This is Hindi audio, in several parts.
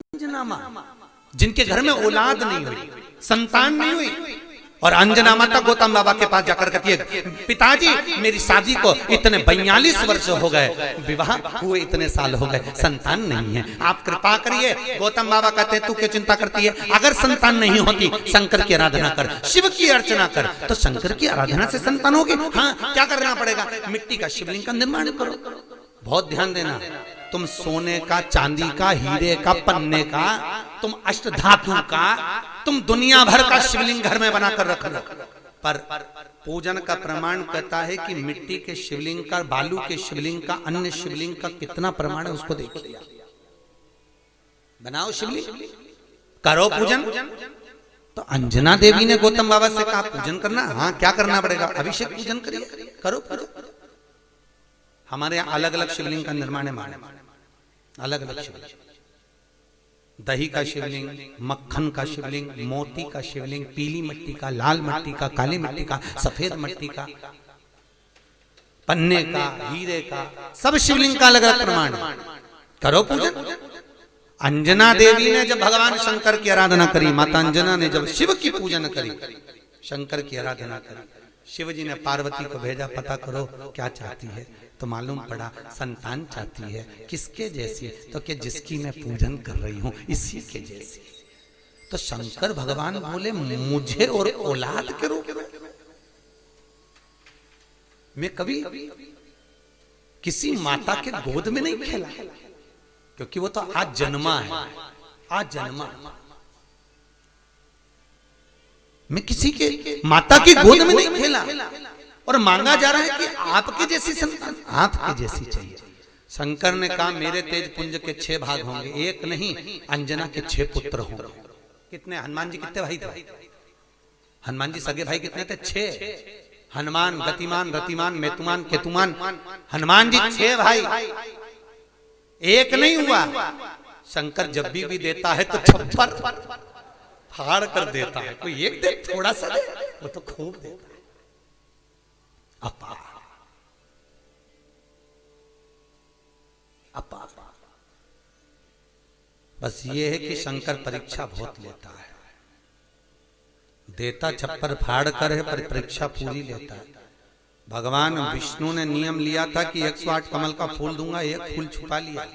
अंजना माँ, जिनके घर में औलाद नहीं हुई, संतान नहीं हुई, और अंजना माता गौतम बाबा के पास जाकर कहती है, पिताजी मेरी शादी को इतने 42 वर्ष हो गए, विवाह हुए इतने साल हो गए, संतान नहीं है, आप कृपा करिए। गौतम बाबा कहते हैं, तू क्यों चिंता करती है? अगर संतान नहीं होती, शंकर की आराधना कर, शिव की अर्चना कर, तो शंकर की आराधना से संतान होगी। हाँ, क्या करना पड़ेगा? मिट्टी का शिवलिंग का निर्माण करो। बहुत ध्यान देना, तुम सोने का, चांदी का, हीरे का, पन्ने का, तुम अष्ट धातु का, तुम दुनिया भर का शिवलिंग घर में बनाकर रख लो, पर पूजन का प्रमाण कहता है कि मिट्टी के शिवलिंग का, बालू के शिवलिंग का, अन्य शिवलिंग का कितना प्रमाण है उसको देखिए। बनाओ शिवलिंग, करो पूजन। तो अंजना देवी ने गौतम बाबा से कहा पूजन करना। हाँ, क्या करना पड़ेगा? अभिषेक पूजन करिए, करो पूजन। हमारे यहाँ अलग अलग शिवलिंग का निर्माण है, अलग अलग शिवलिंग, दही का शिवलिंग, मक्खन का शिवलिंग, मोती का शिवलिंग, पीली मिट्टी का, लाल मिट्टी का, काली मिट्टी का, सफेद मिट्टी का, पन्ने का, हीरे का, सब शिवलिंग का अलग अलग प्रमाण है। करो पूजन। अंजना देवी ने जब भगवान शंकर की आराधना करी, माता अंजना ने जब शिव की पूजन करी, शंकर की आराधना करी, शिव जी ने पार्वती को भेजा, पता करो क्या चाहती है। तो मालूम पड़ा संतान चाहती है। किसके जैसी? तो कि जिसकी मैं पूजन कर रही हूं इसी के जैसी। तो शंकर भगवान बोले, मुझे और औलाद के रूप में मैं कभी किसी माता के गोद में नहीं खेला, क्योंकि वो तो आज जन्मा है, आज जन्मा। मैं किसी के माता की गोद में नहीं खेला, और मांगा जा रहा है कि आपकी जैसी संतान, आपकी जैसी चाहिए। शंकर ने कहा, मेरे तेज पुंज के 6 भाग होंगे, एक नहीं, अंजना के 6 पुत्र होंगे। कितने? हनुमान जी कितने भाई थे? हनुमान जी सगे भाई कितने थे? 6। हनुमान, गतिमान, रतिमान, मेतुमान, केतुमान, हनुमान जी 6 भाई, एक नहीं हुआ। शंकर जब भी देता है तो छप्पर फाड़ कर देता है। कोई एक दे, थोड़ा सा दे, वो तो खूब देता है। अपा अपा बस ये है कि शंकर परीक्षा बहुत लेता है, देता छप्पर फाड़ कर है, पर परीक्षा पूरी लेता है। भगवान विष्णु ने नियम लिया था कि 108 कमल का फूल दूंगा, एक फूल छुपा लिया।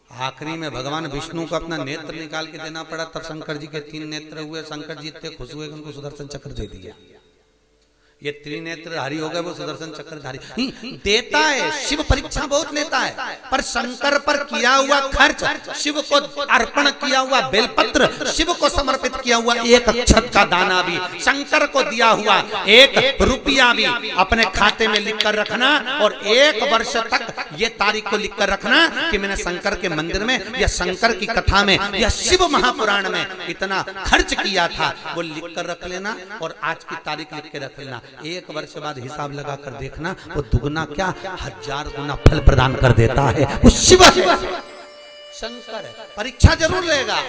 आखिरी में भगवान विष्णु को अपना नेत्र निकाल के देना पड़ा, तब शंकर जी के 3 नेत्र हुए। शंकर जी इतने खुश हुए कि उनको सुदर्शन चक्र दे दिया। ये त्रिनेत्रधारी हो गए, वो सुदर्शन चक्रधारी देता है। शिव परीक्षा बहुत लेता है, पर शंकर पर किया हुआ खर्च, शिव को अर्पण किया हुआ बेलपत्र, शिव को समर्पित किया हुआ एक अक्षत का दाना भी, शंकर को दिया हुआ 1 रुपया भी अपने खाते में लिख कर रखना, और 1 वर्ष तक ये तारीख को लिख कर रखना कि मैंने शंकर के मंदिर में या शंकर की कथा में या शिव महापुराण में इतना खर्च किया था, वो लिख कर रख लेना, और आज की तारीख लिख के रख लेना। 1 वर्ष बाद हिसाब लगा कर देखना, वो दुगना क्या 1000 गुना फल प्रदान कर देता है। वो शिव है, शंकर है। परीक्षा जरूर लेगा,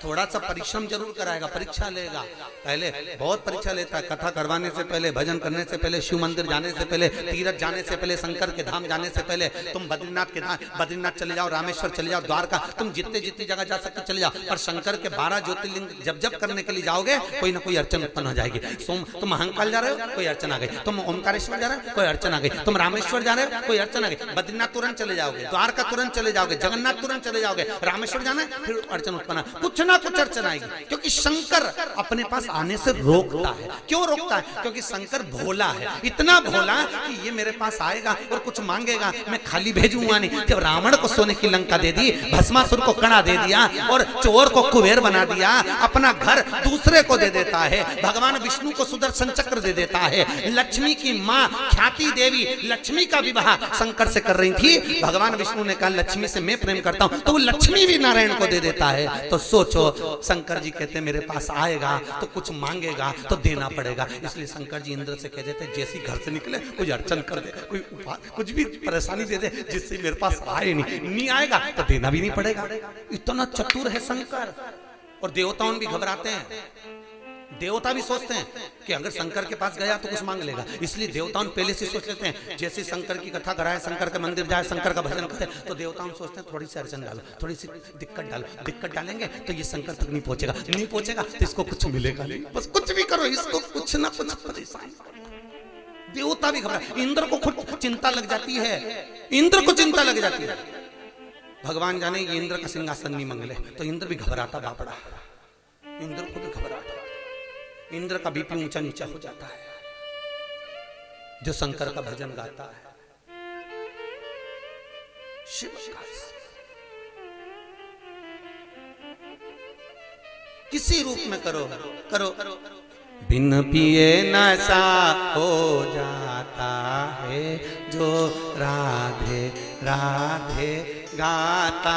थोड़ा सा परिश्रम जरूर कराएगा, परीक्षा लेगा। पहले बहुत परीक्षा लेता है, कथा करवाने से पहले, भजन करने से पहले, शिव मंदिर जाने से पहले, तीर्थ जाने से पहले, शंकर के धाम जाने से पहले, तुम बद्रीनाथ के धाम, बद्रीनाथ चले जाओ, रामेश्वर चले जाओ, द्वारका, तुम जितने जितनी जगह जा सकते चले जाओ। पर शंकर के 12 ज्योतिर्लिंग जब जब करने के लिए जाओगे, कोई ना कोई अड़चन उत्पन्न हो जाएगी। तुम महाकाल जा रहे हो, कोई अड़चन आ गई। तुम ओमकारेश्वर जा रहे हो, कोई अड़चन आ गई। तुम रामेश्वर जा रहे हो, कोई अड़चन आ गई। बद्रीनाथ तुरंत चले जाओगे, द्वारका तुरंत चले जाओगे, जगन्नाथ तुरंत चले जाओगे, रामेश्वर जाना है, फिर अड़चन उत्पन्न, कुछ ना कुछ अड़चन आएगी। क्योंकि शंकर अपने पास आने से रोकता है। क्यों रोकता है? क्योंकि शंकर भोला है, इतना भोला कि ये मेरे पास आएगा और कुछ मांगेगा, मैं खाली भेजूंगा नहीं। जब रावण को सोने की लंका दे दी, भस्मासुर को कड़ा दे दिया, और चोर को कुबेर बना दिया, अपना घर दूसरे को दे देता है। भगवान विष्णु को सुदर्शन चक्र दे देता है। लक्ष्मी की माँ ख्याति देवी लक्ष्मी का विवाह शंकर से कर रही थी। भगवान विष्णु ने कहा लक्ष्मी से मैं प्रेम करता हूं, तो वो लक्ष्मी भी नारायण को दे देता है। तो सोचो, शंकर जी कहते मेरे पास आएगा तो कुछ मांगेगा तो देना पड़ेगा। इसलिए शंकर जी इंद्र से कह देते, जैसी घर से निकले कोई अड़चन कर दे, कोई कुछ भी परेशानी दे दे, जिससे मेरे पास आए नहीं आएगा तो देना भी नहीं पड़ेगा। इतना चतुर है शंकर। और देवताओं भी घबराते हैं। देवता भी सोचते हैं कि अगर शंकर के पास गया तो कुछ मांग लेगा, इसलिए देवताओं पहले से सोच लेते हैं जैसे शंकर की कथा कराए, शंकर के मंदिर जाए, शंकर का भजन करे, तो देवताओं सोचते हैं थोड़ी सी अड़चन डालो, थोड़ी सी दिक्कत डालो, दिक्कत डालेंगे तो ये शंकर तक नहीं पहुंचेगा, नहीं पहुंचेगा तो इसको कुछ मिलेगा नहीं, बस कुछ भी करो इसको कुछ ना कुछ परेशान। देवता भी घबरा, इंद्र को खुद चिंता लग जाती है, इंद्र को चिंता लग जाती है, भगवान जाने ये इंद्र का सिंहासन नहीं मंगले, तो इंद्र भी घबराता बापड़ा, इंद्र को भी घबराता, इंद्र का बीपी ऊंचा नीचा हो जाता है जो शंकर का भजन गाता है। शिव किसी रूप में करो करो, बिन पिए नशा हो जाता है जो राधे राधे गाता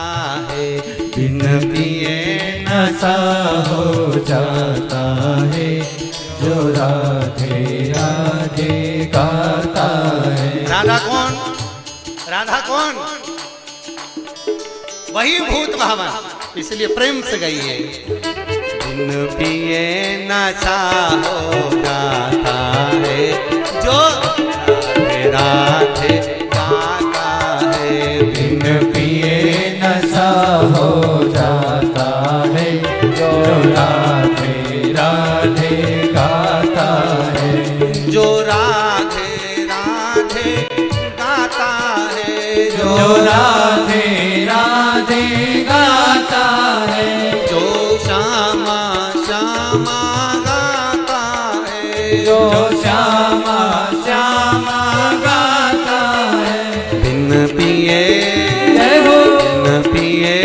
है, बिन पिए नशा हो जाता है जो राधे राधे गाता है। राधा कौन? राधा कौन? वही भूत भावन, इसलिए प्रेम से गाइए। बिन पिए नशा हो जाता है जो राधे राधे गाता है, बिन पिए नशा हो जाता है जो राधे राधे गाता है, जो राधे राधे गाता है, जो राधे राधे गाता है, जो श्यामा श्यामा गाता है, जो श्यामा श्यामा गाता है। बिन पिए जय हो, बिन पिए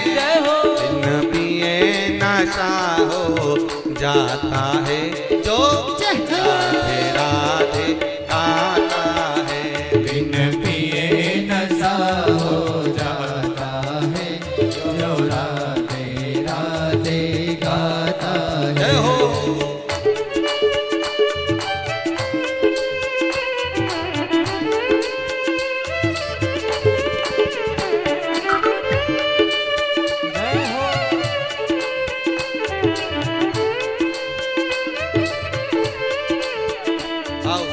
जय हो, बिन पिए नशा हो जाता है जो राधे राधे गाता है, बिन पिए नशा हो जाता है जो राधे राधे गाता है। जय हो। जय हो, आओ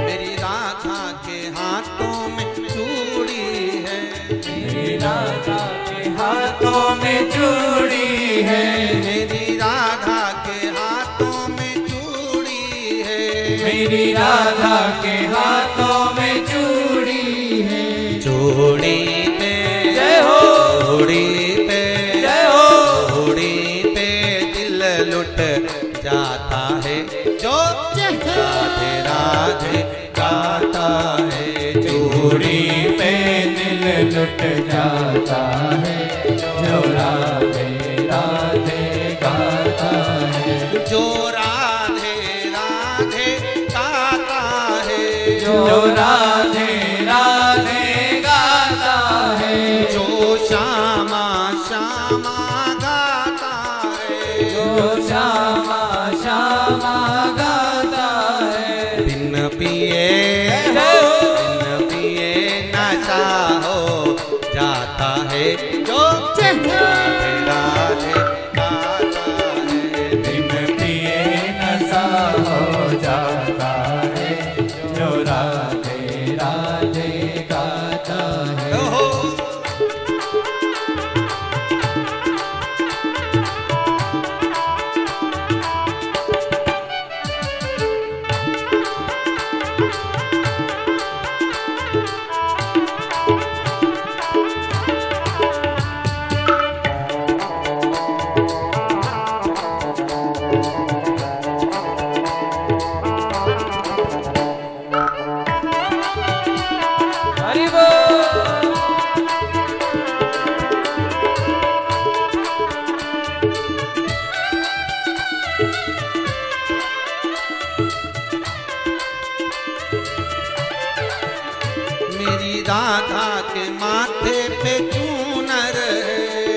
मेरी राधा के हाथों में चूड़ी है, मेरी राधा के हाथों में चूड़ी है, मेरी राधा के हाथों में चूड़ी है, मेरी राधा के हाथों में चूड़ी है। चूड़ी पे जय हो, चूड़ी पे जय हो, चूड़ी पे दिल लुट जाता है जो राधे राधे गाता है, चूड़ी पे दिल लुट जाता है जो राधे राधे गाता है, जो राधे राधे गाता है, जो राधे राधे गाता है, जो श्यामा श्यामा गाता है, जो श्यामा श्यामा गाता है। बिन पिए जय हो, बिन पिए नशा हो जाता है जो राधे राधे गाता है, बिन पिए नशा हो जाता है जो राधे राधे गाता है। हो। हरि बोल। मेरी राधा के माथे पे चूनर है,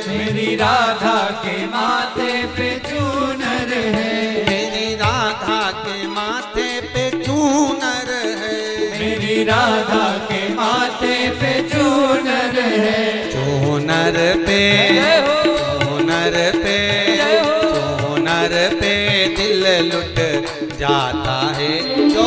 राधा के माथे पे चूनर है, मेरी राधा के माथे पे चूनर है, मेरी राधा के माथे पे चूनर है। चूनर पे चूनर पे चूनर पे दिल लुट जाता है जो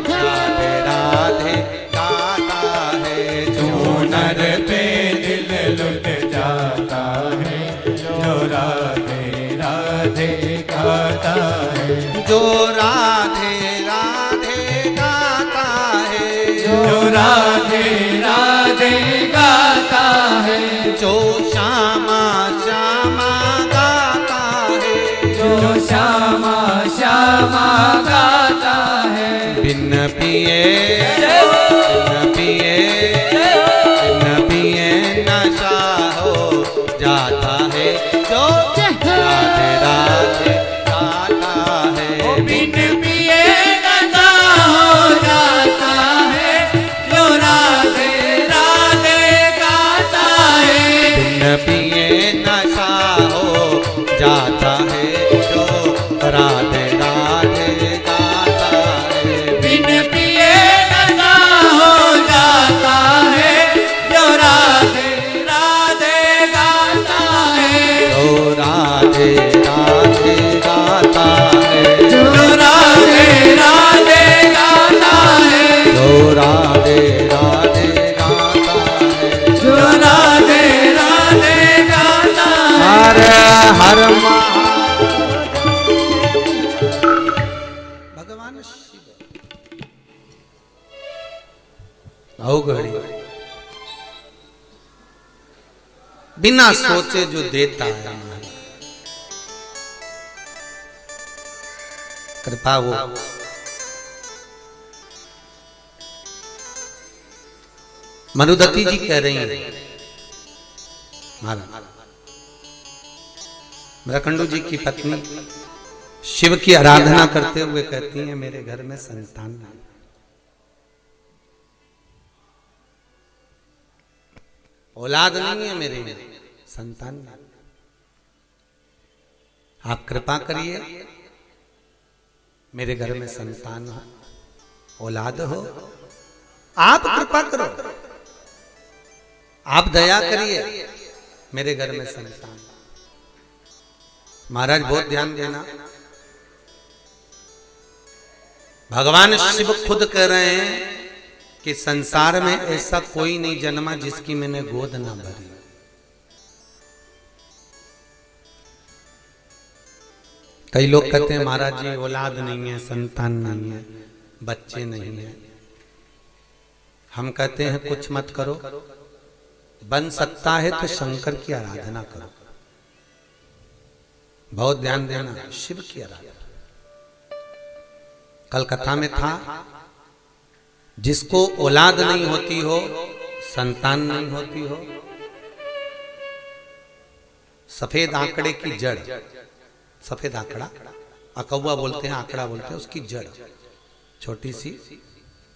राधे राधे गाता है। चूनर पे दिल लुट जाता है, जो राधे राधे गाता है, जो राधे राधे गाता है, जो राधे राधे गाता है, जो श्यामा श्यामा गाता है, जो श्यामा श्यामा गाता है। बिन पिए बिन पिए नशा हो जाता है जो राधे राधे गाता है। बिन पिए नशा हो जाता है, जो राधे राधे गाता है। बिन पिए नशा हो जाता है जो राधे राधे गाता है। बिन पिए नशा हो जाता है, जो राधे राधे गाता है, जो राधे राधे गाता है, जो राधे राधे गाता है, जो राधे राधे गाता है। जो राधे राधे गाता है। हर हर भगवान शिव घड़ी बिना सोचे जो देता है कृपा वो मनुदत्ती जी कह रही हैं महाराज मृकंडू जी की पत्नी शिव की आराधना करते हुए कहती हैं मेरे घर में संतान नहीं, औलाद नहीं है, मेरे संतान नहीं। आप कृपा करिए मेरे घर में संतान हो, औलाद हो, आप कृपा करो, आप दया करिए मेरे घर में संतान। महाराज बहुत ध्यान देना, भगवान शिव खुद कह रहे हैं कि संसार में ऐसा कोई नहीं जन्मा जिसकी मैंने गोद ना भरी। कई लोग कहते हैं महाराज जी औलाद नहीं है, संतान नहीं है, बच्चे नहीं है। हम कहते हैं कुछ मत करो, बन सकता है तो शंकर की आराधना करो। बहुत ध्यान देना, शिव की आराधना। कल कथा में था जिसको औलाद नहीं होती हो, संतान नहीं होती हो, सफेद आंकड़े की जड़, सफेद आंकड़ा अकौवा बोलते हैं, आंकड़ा बोलते हैं, उसकी जड़ छोटी सी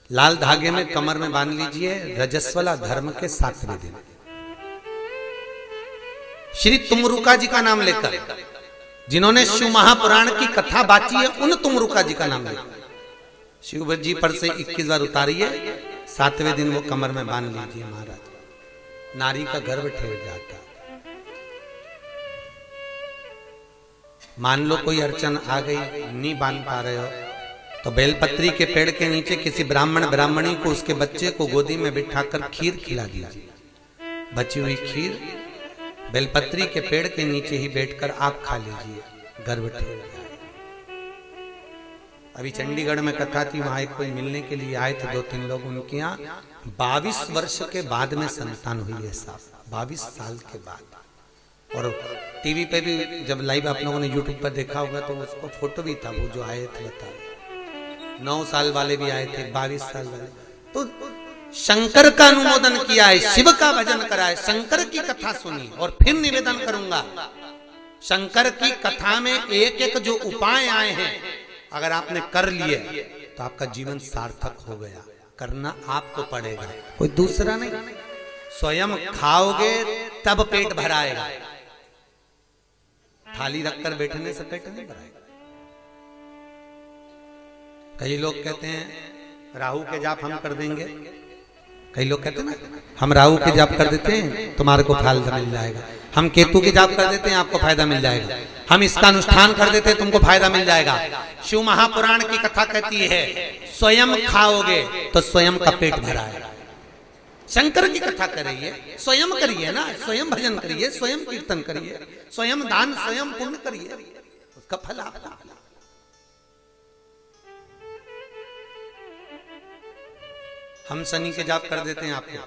लाल धागे में कमर में बांध लीजिए। रजस्वला धर्म के 7वें दिन श्री तुमरुका जी का नाम लेकर, जिन्होंने शिव महापुराण की कथा बाची है, उन तुमरुका जी का नाम लेकर शिव जी पर से 21 बार उतारिए, 7वें दिन वो कमर में बांध लीजिए। महाराज नारी का गर्भ ठहर जाता। मान लो कोई अड़चन आ गई, नहीं बांध पा रहे हो, तो बेलपत्री के पेड़ के नीचे किसी ब्राह्मण ब्राह्मणी को उसके बच्चे को गोदी में बिठाकर खीर खिला दीजिए। बची हुई खीर बेलपत्री के पेड़ के नीचे ही बैठकर आप खा लीजिए, गर्भ ठहर जाए। अभी चंडीगढ़ में कथा थी, वहां एक कोई मिलने के लिए आए थे 2-3 लोग, उनके यहाँ 22 वर्ष के बाद में संतान हुई है साहब, 22 साल के बाद। और टीवी पे भी जब लाइव आप लोगों ने यूट्यूब पर देखा होगा तो उसको फोटो भी था, वो जो आए थे बता 9 साल वाले भी आए थे, 22 साल वाले। तो शंकर का अनुमोदन किया है, शिव का भजन करा है, शंकर की कथा सुनी। और फिर निवेदन करूंगा, शंकर की कथा में एक एक जो उपाय आए हैं अगर आपने कर लिए तो आपका जीवन सार्थक हो गया। करना आपको पड़ेगा, कोई दूसरा नहीं। स्वयं खाओगे तब पेट भराएगा, थाली रखकर बैठने से पेट नहीं भराएगा। कई लोग कहते हैं राहु के जाप हम कर देंगे, कई लोग कहते हैं ना हम राहु के जाप कर देते हैं तुम्हारे को फायदा मिल जाएगा, हम केतु के जाप कर देते हैं आपको फायदा मिल जाएगा, हम इसका अनुष्ठान कर देते हैं तुमको फायदा मिल जाएगा। शिव महापुराण की कथा कहती है स्वयं खाओगे तो स्वयं का पेट भरा है। शंकर की कथा करिए, स्वयं करिए ना, स्वयं भजन करिए, स्वयं कीर्तन करिए, स्वयं दान, स्वयं पुण्य करिए, उसका फल आपको। हम शनि के जाप कर देते हैं आपके,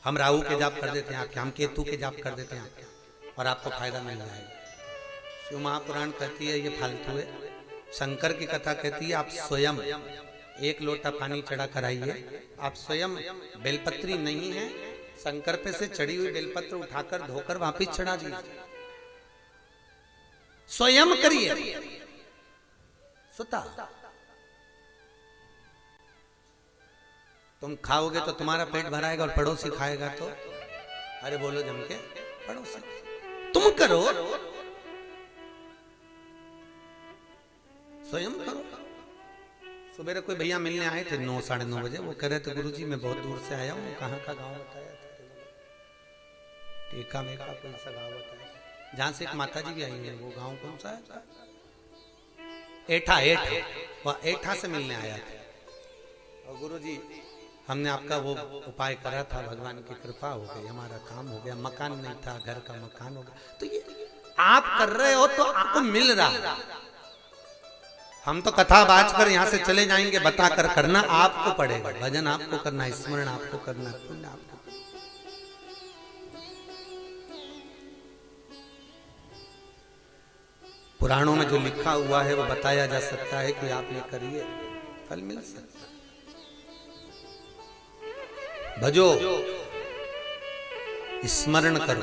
हम राहु के जाप कर देते हैं आपके, हम केतु के जाप कर देते हैं आपके, और आपको फायदा मिल जाएगा। शिव महापुराण कहती है ये फालतू है। शंकर की कथा कहती है आप स्वयं एक लोटा पानी चढ़ा कर आइए, आप स्वयं बेलपत्री नहीं है, शंकर पे से चढ़ी हुई बेलपत्र उठाकर धोकर वापिस चढ़ा दीजिए, स्वयं करिए। सुता तुम खाओगे तो तुम्हारा पेट भराएगा और पड़ोसी खाएगा तो, अरे बोलो जम के, पड़ोसी तुम करो, स्वयं करो। सुबह कोई भैया मिलने आए थे 9 साढ़े 9 बजे, वो कह रहे थे गुरुजी मैं बहुत दूर से आया हूँ, कहाँ का गांव बताया था, टीका मेका कौन सा गांव बताया, जहाँ से एक माता जी भी आई है, वो गांव कौन सा है, एठा, वह एठा से मिलने आया था। और गुरुजी हमने आपका वो उपाय करा था, भगवान की कृपा हो गई, हमारा काम हो गया, मकान नहीं था, घर का मकान हो गया। तो ये आप कर रहे हो तो आपको मिल रहा, हम तो कथा बाज कर यहाँ से चले जाएंगे, बता कर करना आपको पड़ेगा, भजन आपको करना, स्मरण आपको करना, पुण्य आपको। पुराणों में जो लिखा हुआ है वो बताया जा सकता है कि आप ये करिए, फल मिल सकता है। भजो, स्मरण करो,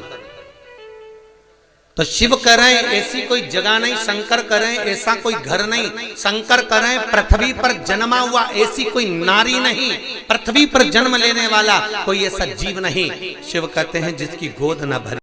तो शिव करें ऐसी कोई जगह नहीं, शंकर करें ऐसा कोई घर नहीं, शंकर करें पृथ्वी पर जन्मा हुआ ऐसी कोई नारी नहीं, पृथ्वी पर जन्म लेने वाला कोई ऐसा जीव नहीं। शिव कहते हैं जिसकी गोद न भरी